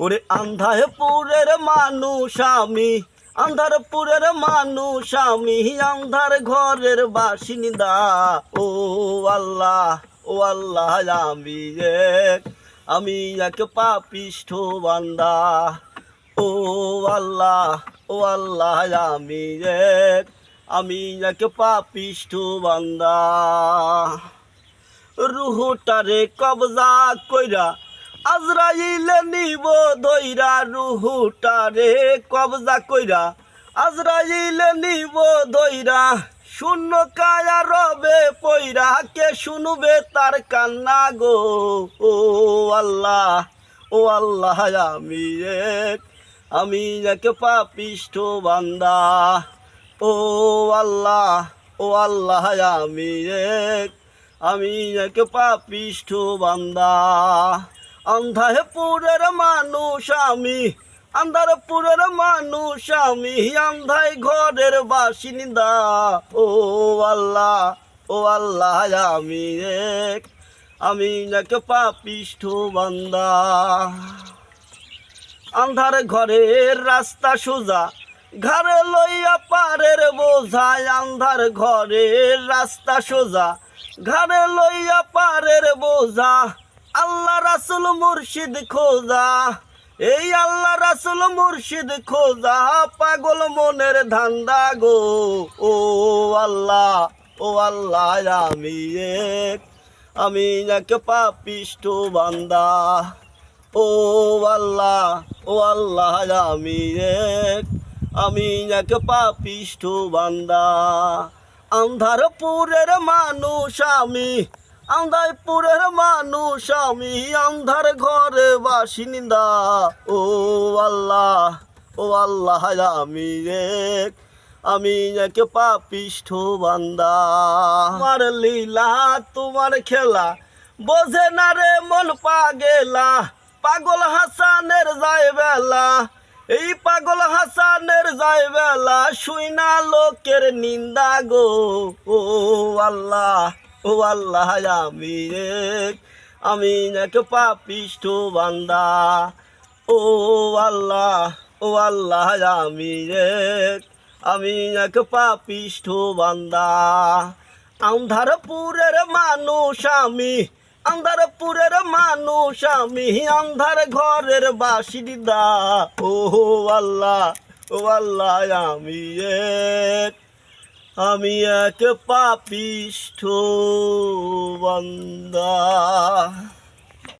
ওরে আন্ধারপুরের মানুষ আমি, আন্ধারপুরের মানুষ আমি, আন্ধার ঘরের বাসিন্দা। ও আল্লাহ, ও আল্লাহ, আমি এক পাপিষ্ঠ বান্দা। ও আল্লাহ, ও আল্লাহ, আমি এক পাপিষ্ঠ বান্দা। রুহুটারে কবজা কইরা আজরাইলে নিব ধইরা, রুহুটারে কবজা কইরা আজরাইলে নিব ধইরা। শূন্য কায়া রবে পইরা, কে শুনবে তার কান্না গো। ও আল্লাহ, ও আল্লাহ, আমি এক পাপিষ্ঠ বান্দা। ও আল্লাহ, ও আল্লাহ, আমি এক পাপিষ্ঠ বান্দা। আন্ধারপুরের মানুষ আমি, আন্ধারপুরের মানুষ আমি, আন্ধাই ঘরের বাসিন্দা। ও আল্লাহ, ও আল্লাহ, আমি এক পাপিষ্ঠ বান্দা। আন্ধার ঘরের রাস্তা সোজা, ঘরে লইয়া পারের বোঝায়। আন্ধার ঘরের রাস্তা সোজা, ঘরে লইয়া পারের বোঝা। আল্লাহ রাসুল মুর্শিদ খোঁজা, এই আল্লাহ রাসুল মুর্শিদ খোঁজা, পাগল মনের ধান্দা গো। ও আল্লাহ, ও আল্লাহ, আমি এক পাপিষ্ঠ বান্দা। ও আল্লাহ, ও আল্লাহ, আমি এক পাপিষ্ঠ বান্দা। আন্ধারপুরের মানুষ আমি, আন্ধারপুরের মানুষ আমি, আন্ধার ঘরে বাসিন্দা। ও আল্লাহ, ও আল্লাহ, আমি এক পাপিষ্ঠ বান্দা। তোমার লীলা তোমার খেলা বোঝে না রে মন পাগেলা, পাগল হাসানের যায় বেলা, এই পাগল হাসানের যায় বেলা, শুইনা লোকের নিন্দা গো। ও আল্লাহ, ও আল্লাহ, আমি এক পাপিষ্ঠ বান্দা। ও আল্লাহ, ও আল্লাহ, আমি এক পাপিষ্ঠ বান্দা। আন্ধারপুরের মানুষ আমি, আন্ধারপুরের মানুষ আমি, আন্ধার ঘরের বাসিন্দা। ও আল্লাহ, ও আল্লাহ, আমি এক পাপিষ্ঠ বান্দা।